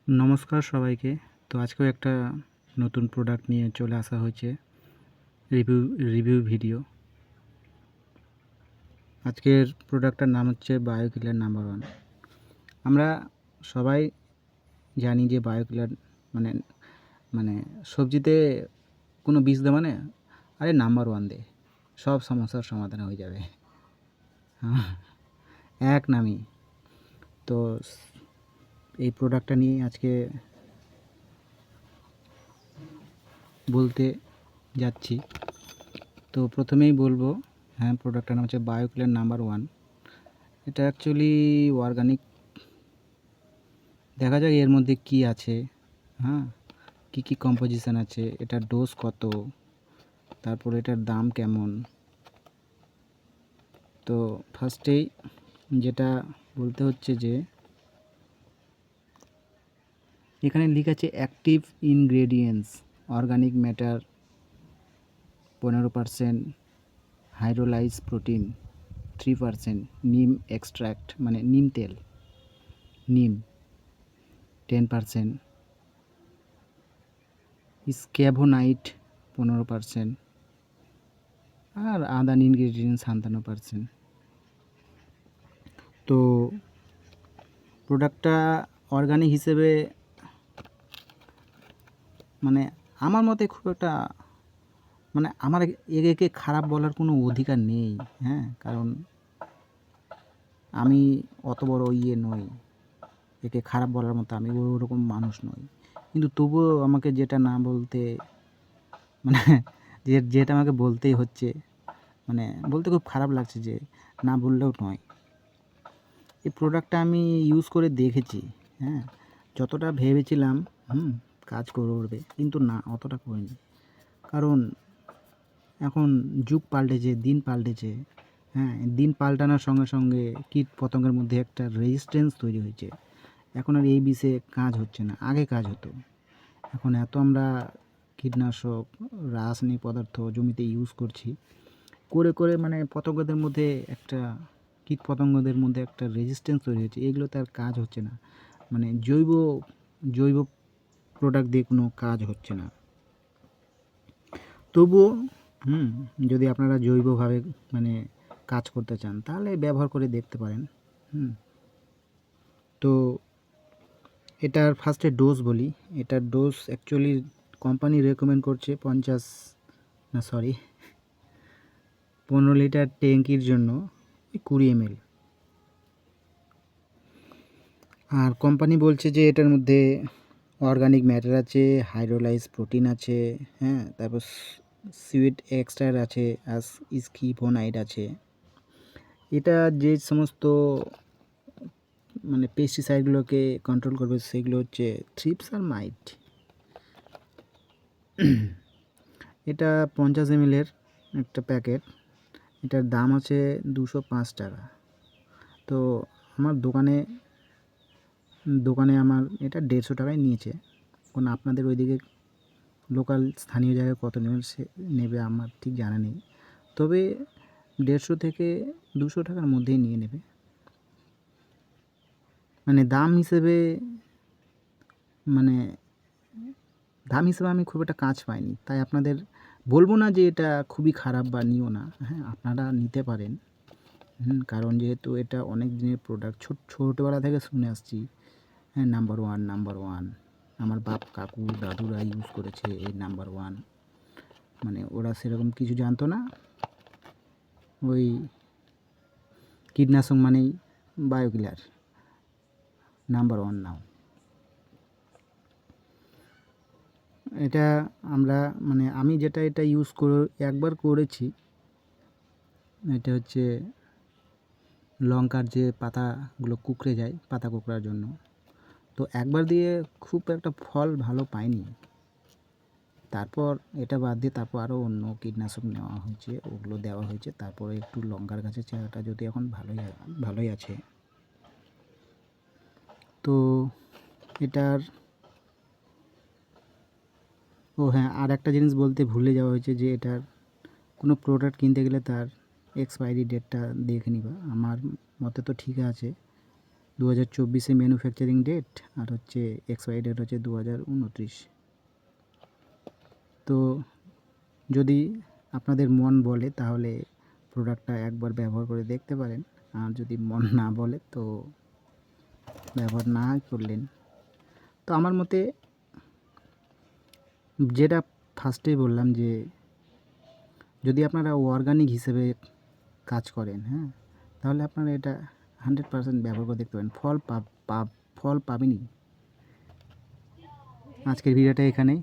নমস্কার সবাইকে। তো আজকেও একটা নতুন প্রোডাক্ট নিয়ে চলে আসা হয়েছে, রিভিউ রিভিউ ভিডিও। আজকের প্রোডাক্টটার নাম হচ্ছে বায়োকিলার নাম্বার 1। আমরা সবাই জানি যে বায়োকিলার মানে মানে সবজিতে কোনো বিষ দেওয়া মানে আরে নাম্বার 1 দে, সব সমস্যার সমাধান হয়ে যাবে। এক নামই। তো এই প্রোডাক্টটা নিয়ে আজকে বলতে যাচ্ছি। তো প্রথমেই বলবো, হ্যাঁ, প্রোডাক্টটার নাম হচ্ছে বায়োকিলার নাম্বার 1। এটা অ্যাকচুয়ালি অর্গানিক। দেখা যাক এর মধ্যে কি আছে, হ্যাঁ, কি কি কম্পোজিশন আছে, এটার ডোজ কত, তারপর এটার দাম কেমন। তো ফার্স্টেই যেটা বলতে হচ্ছে যে এখানে লেখা আছে active ingredients organic matter 15%, hydrolyse protein 3%, নিম এক্সট্র্যাক্ট মানে নিম তেল, নিম 10%, স্ক্যাভোনাইট 15%, আর আদার ইনগ্রেডিয়েন্টস 57%। তো প্রোডাক্টটা অর্গানিক হিসেবে মানে আমার মতে খুব একটা মানে আমার একে খারাপ বলার কোনো অধিকার নেই, হ্যাঁ, কারণ আমি অত বড় নই, একে খারাপ বলার মতো আমি ওরকম মানুষ নই। কিন্তু তবুও আমাকে যেটা না বলতে মানে যেটা আমাকে বলতেই হচ্ছে, মানে বলতে খুব খারাপ লাগছে যে না বললেও নয়। এই প্রোডাক্টটা আমি ইউজ করে দেখেছি, হ্যাঁ, যতটা ভেবেছিলাম কাজ করবে, কিন্তু না, অতটা করেনি। কারণ এখন যুগ পাল্টেছে, দিন পাল্টেছে, হ্যাঁ, দিন পাল্টানোর সঙ্গে সঙ্গে কীট পতঙ্গের মধ্যে একটা রেজিস্ট্যান্স তৈরি হয়েছে। এখন আর এই বিষে কাজ হচ্ছে না, আগে কাজ হতো। এখন এত আমরা কীটনাশক, রাসায়নিক পদার্থ জমিতে ইউজ করছি, করে করে মানে পতঙ্গদের মধ্যে একটা কীট পতঙ্গদের মধ্যে একটা রেজিস্ট্যান্স তৈরি হয়েছে। এগুলো তার কাজ হচ্ছে না, মানে জৈব জৈব প্রোডাক্ট দিয়ে কোনো কাজ হচ্ছে না। তবুও যদি আপনারা জৈবভাবে মানে কাজ করতে চান তাহলে ব্যবহার করে দেখতে পারেন। তো এটার ফার্স্টে ডোজ বলি। এটার ডোজ অ্যাকচুয়ালি কোম্পানি রেকমেন্ড করছে 15 লিটার ট্যাঙ্কির জন্য 20 ml। আর কোম্পানি বলছে যে এটার মধ্যে অর্গানিক ম্যাটার আছে, হাইড্রোলাইজ প্রোটিন আছে, হ্যাঁ, তারপর সুইট এক্সট্রার আছে, আর স্কিভোনাইড আছে। এটা যে সমস্ত মানে পেস্টিসাইডগুলোকে কন্ট্রোল করবে সেগুলো হচ্ছে থ্রিপস আর মাইট। এটা 50 ml একটা প্যাকেট। এটার দাম আছে 205 টাকা। তো আমার দোকানে আমার এটা 150 টাকায় নিয়েছে। এখন আপনাদের ওইদিকে লোকাল স্থানীয় জায়গায় কত নেবে আমার ঠিক জানা নেই, তবে 150 থেকে 200 টাকার মধ্যেই নিয়ে নেবে। মানে মানে দাম হিসেবে আমি খুব একটা কাজ পাইনি, তাই আপনাদের বলবো না যে এটা খুবই খারাপ বা নিও না, হ্যাঁ, আপনারা নিতে পারেন। কারণ যেহেতু এটা অনেক দিনের প্রোডাক্ট, ছোটোবেলা থেকে শুনে আসছি, হ্যাঁ, নাম্বার 1 নাম্বার 1। আমার বাপ, কাকু, দাদুরা ইউজ করেছে এই নাম্বার 1। মানে ওরা সেরকম কিছু জানতো না, ওই কীটনাশক মানেই বায়োকিলার নাম্বার 1 নাও। এটা আমরা মানে আমি যেটা এটা ইউজ করে একবার করেছি, এটা হচ্ছে লঙ্কার যে পাতাগুলো কুঁকড়ে যায়, পাতা কুঁকড়ার জন্য। তো একবার দিয়ে খুব একটা ফল ভালো পাইনি। তারপর এটা বাদ দিয়ে তারপর আরও অন্য কীটনাশক নেওয়া হয়েছে, ওগুলো দেওয়া হয়েছে। তারপরে একটু লঙ্কার গাছের চেহারাটা যদি এখন ভালোই আছে। তো এটার হ্যাঁ, আর একটা জিনিস বলতে ভুলে যাওয়া হয়েছে যে এটার কোনো প্রোডাক্ট কিনতে গেলে তার এক্সপায়ারি ডেটটা দেখে নিবা। আমার মতে তো ঠিক আছে, 2024 ম্যানুফ্যাকচারিং ডেট, আর হচ্ছে এক্সপায়ারি ডেট হচ্ছে 2029। তো যদি আপনাদের মন বলে তাহলে প্রোডাক্টটা একবার ব্যবহার করে দেখতে পারেন, আর যদি মন না বলে তো ব্যবহার না করলেন। তো আমার মতে যেটা ফার্স্টেই বললাম যে যদি আপনারা অর্গানিক হিসেবে কাজ করেন, হ্যাঁ, তাহলে আপনারা এটা 100% ব্যবহার করে দেখতে পারেন, ফল পাবেনই। আজকের ভিডিওটা এখানেই।